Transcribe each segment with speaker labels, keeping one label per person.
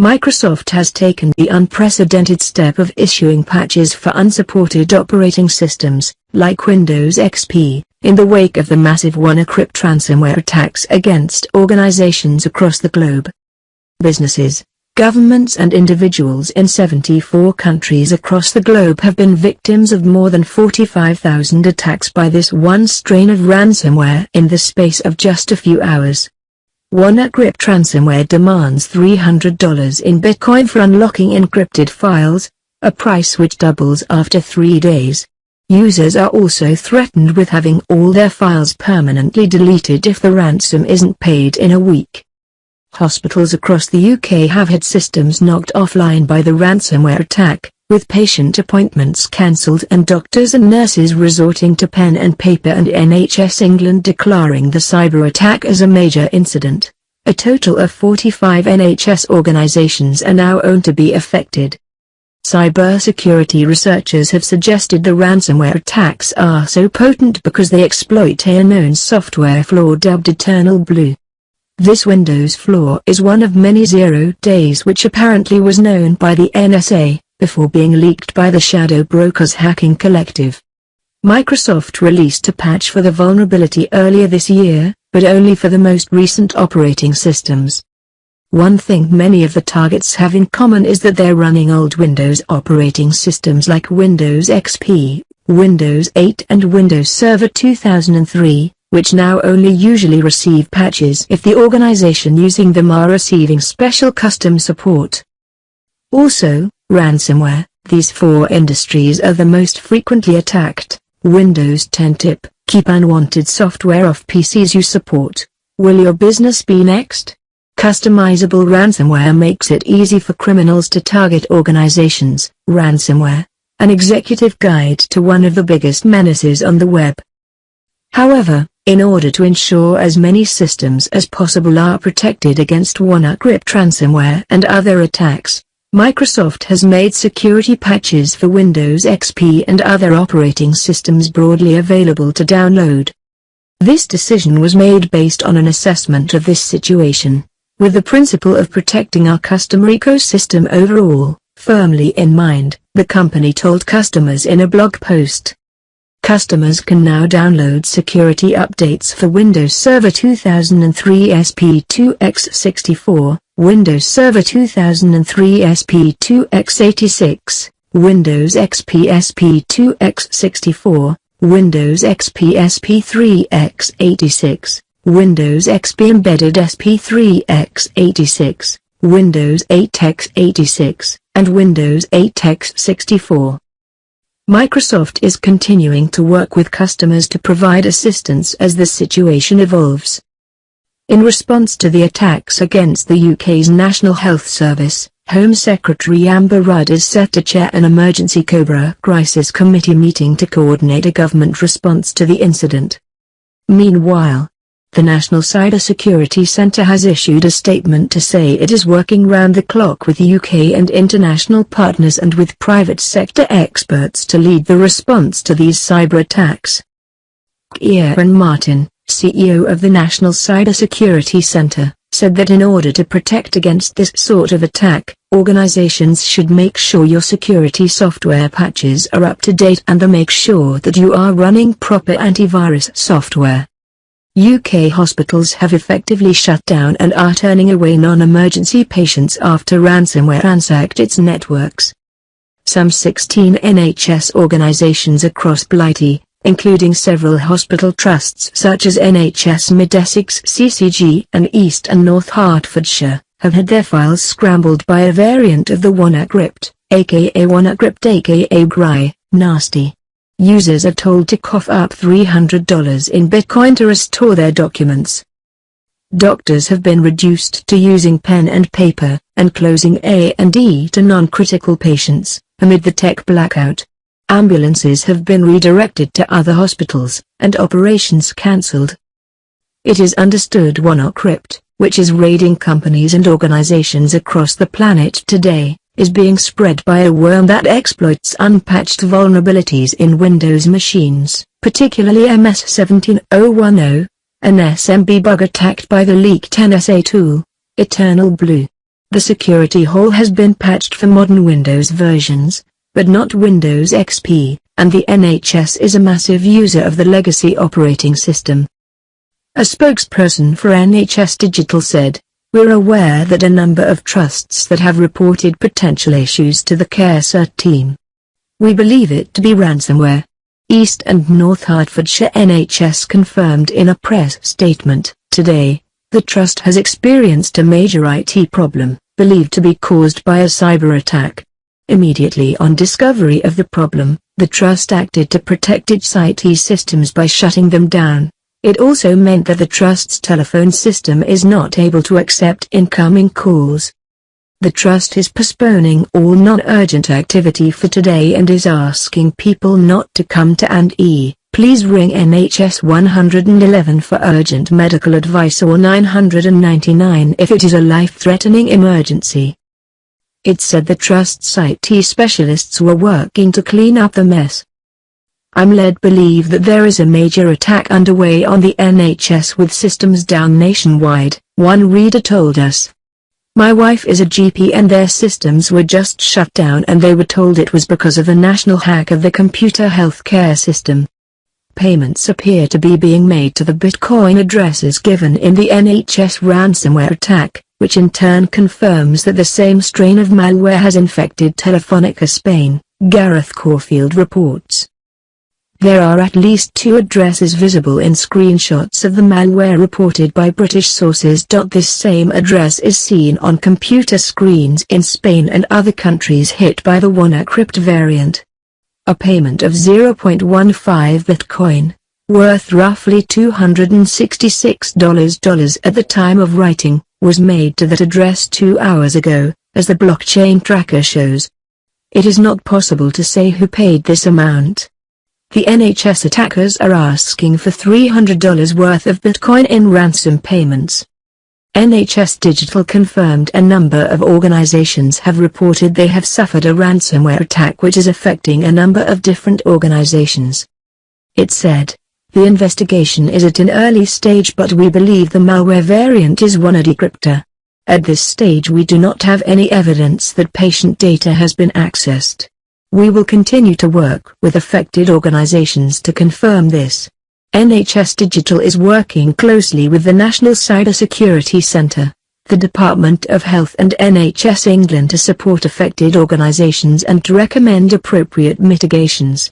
Speaker 1: Microsoft has taken the unprecedented step of issuing patches for unsupported operating systems, like Windows XP, in the wake of the massive WannaCrypt ransomware attacks against organizations across the globe. Businesses, governments and individuals in 74 countries across the globe have been victims of more than 45,000 attacks by this one strain of ransomware in the space of just a few hours. WannaCrypt ransomware demands $300 in Bitcoin for unlocking encrypted files, a price which doubles after 3 days. Users are also threatened with having all their files permanently deleted if the ransom isn't paid in a week. Hospitals across the UK have had systems knocked offline by the ransomware attack, with patient appointments cancelled and doctors and nurses resorting to pen and paper, and NHS England declaring the cyber attack as a major incident. A total of 45 NHS organisations are now known to be affected. Cybersecurity researchers have suggested the ransomware attacks are so potent because they exploit a known software flaw dubbed Eternal Blue. This Windows flaw is one of many 0 days which apparently was known by the NSA, before being leaked by the Shadow Brokers hacking collective. Microsoft released a patch for the vulnerability earlier this year, but only for the most recent operating systems. One thing many of the targets have in common is that they're running old Windows operating systems like Windows XP, Windows 8 and Windows Server 2003, which now only usually receive patches if the organization using them are receiving special custom support. Also, ransomware. These 4 industries are the most frequently attacked. Windows 10 tip: keep unwanted software off PCs you support. Will your business be next? Customizable ransomware makes it easy for criminals to target organizations. Ransomware, an executive guide to one of the biggest menaces on the web. However, in order to ensure as many systems as possible are protected against WannaCrypt ransomware and other attacks, Microsoft has made security patches for Windows XP and other operating systems broadly available to download. This decision was made based on an assessment of this situation, with the principle of protecting our customer ecosystem overall firmly in mind, the company told customers in a blog post. Customers can now download security updates for Windows Server 2003 SP2x64, Windows Server 2003 SP2x86, Windows XP SP2x64, Windows XP SP3x86, Windows XP Embedded SP3x86, Windows 8x86, and Windows 8x64. Microsoft is continuing to work with customers to provide assistance as the situation evolves. In response to the attacks against the UK's National Health Service, Home Secretary Amber Rudd is set to chair an emergency COBRA crisis committee meeting to coordinate a government response to the incident. Meanwhile, the National Cybersecurity Centre has issued a statement to say it is working round the clock with UK and international partners and with private sector experts to lead the response to these cyber attacks. Kieran Martin, CEO of the National Cybersecurity Centre, said that in order to protect against this sort of attack, organizations should make sure your security software patches are up to date and make sure that you are running proper antivirus software. UK hospitals have effectively shut down and are turning away non-emergency patients after ransomware ransacked its networks. Some 16 NHS organisations across Blighty, including several hospital trusts such as NHS Mid-Essex CCG and East and North Hertfordshire, have had their files scrambled by a variant of the WannaCrypt, aka WannaCrypt aka GRI, nasty. Users are told to cough up $300 in Bitcoin to restore their documents. Doctors have been reduced to using pen and paper, and closing A&E to non-critical patients, amid the tech blackout. Ambulances have been redirected to other hospitals, and operations cancelled. It is understood WannaCrypt, which is raiding companies and organizations across the planet today, is being spread by a worm that exploits unpatched vulnerabilities in Windows machines, particularly MS17010, an SMB bug attacked by the leaked NSA tool, Eternal Blue. The security hole has been patched for modern Windows versions, but not Windows XP, and the NHS is a massive user of the legacy operating system. A spokesperson for NHS Digital said, "We're aware that a number of trusts that have reported potential issues to the CareCert team. We believe it to be ransomware." East and North Hertfordshire NHS confirmed in a press statement, today, the trust has experienced a major IT problem, believed to be caused by a cyber attack. Immediately on discovery of the problem, the trust acted to protect its IT systems by shutting them down. It also meant that the trust's telephone system is not able to accept incoming calls. The trust is postponing all non-urgent activity for today and is asking people not to come to and please ring NHS 111 for urgent medical advice or 999 if it is a life-threatening emergency. It said the trust's IT specialists were working to clean up the mess. "I'm led to believe that there is a major attack underway on the NHS with systems down nationwide," one reader told us. "My wife is a GP and their systems were just shut down and they were told it was because of a national hack of the computer healthcare system." Payments appear to be being made to the Bitcoin addresses given in the NHS ransomware attack, which in turn confirms that the same strain of malware has infected Telefonica Spain, Gareth Caulfield reports. There are at least 2 addresses visible in screenshots of the malware reported by British sources. This same address is seen on computer screens in Spain and other countries hit by the WannaCrypt variant. A payment of 0.15 Bitcoin, worth roughly $266 at the time of writing, was made to that address 2 hours ago, as the blockchain tracker shows. It is not possible to say who paid this amount. The NHS attackers are asking for $300 worth of Bitcoin in ransom payments. NHS Digital confirmed a number of organizations have reported they have suffered a ransomware attack which is affecting a number of different organizations. It said, "The investigation is at an early stage but we believe the malware variant is WannaDecryptor. At this stage we do not have any evidence that patient data has been accessed. We will continue to work with affected organizations to confirm this." NHS Digital is working closely with the National Cybersecurity Centre, the Department of Health and NHS England to support affected organisations and to recommend appropriate mitigations.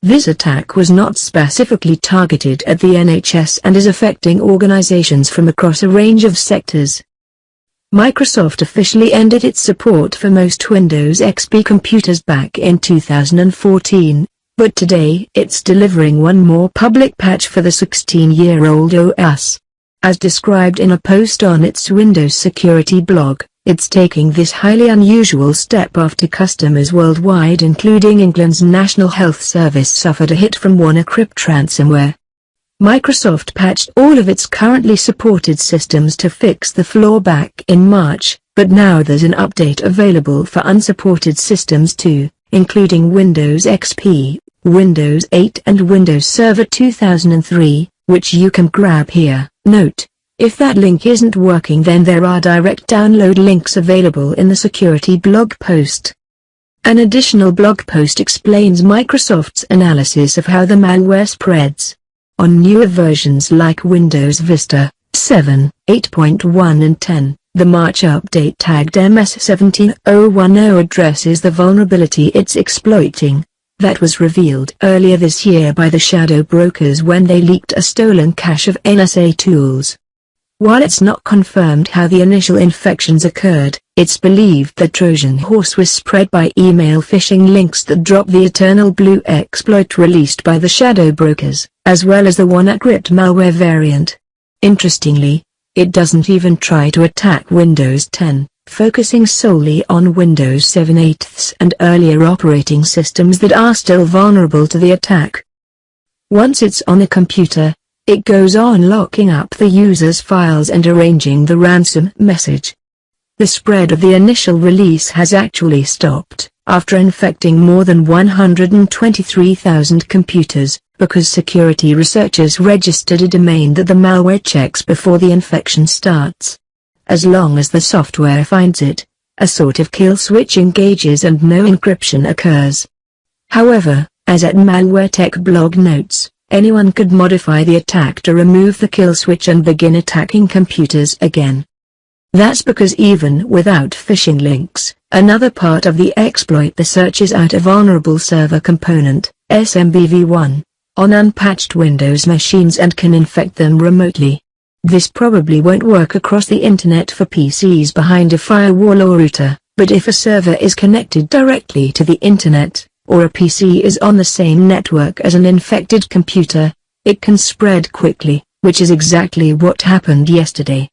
Speaker 1: This attack was not specifically targeted at the NHS and is affecting organisations from across a range of sectors. Microsoft officially ended its support for most Windows XP computers back in 2014. But today it's delivering one more public patch for the 16-year-old OS. As described in a post on its Windows security blog, it's taking this highly unusual step after customers worldwide including England's National Health Service suffered a hit from WannaCrypt ransomware. Microsoft patched all of its currently supported systems to fix the flaw back in March, but now there's an update available for unsupported systems too, including Windows XP, Windows 8 and Windows Server 2003, which you can grab here. Note, if that link isn't working then there are direct download links available in the security blog post. An additional blog post explains Microsoft's analysis of how the malware spreads. On newer versions like Windows Vista 7, 8.1 and 10, the March update tagged MS17010 addresses the vulnerability it's exploiting. That was revealed earlier this year by the shadow brokers when they leaked a stolen cache of NSA tools. While it's not confirmed how the initial infections occurred, it's believed the Trojan horse was spread by email phishing links that drop the Eternal Blue exploit released by the shadow brokers, as well as the WannaCrypt malware variant. Interestingly, it doesn't even try to attack Windows 10, focusing solely on Windows 7/8 and earlier operating systems that are still vulnerable to the attack. Once it's on a computer, it goes on locking up the user's files and arranging the ransom message. The spread of the initial release has actually stopped, after infecting more than 123,000 computers, because security researchers registered a domain that the malware checks before the infection starts. as long as the software finds it, a sort of kill switch engages and no encryption occurs. However, as at MalwareTech blog notes, anyone could modify the attack to remove the kill switch and begin attacking computers again. That's because even without phishing links, another part of the exploit searches out a vulnerable server component, SMBV1, on unpatched Windows machines and can infect them remotely. This probably won't work across the internet for PCs behind a firewall or router, but if a server is connected directly to the internet, or a PC is on the same network as an infected computer, it can spread quickly, which is exactly what happened yesterday.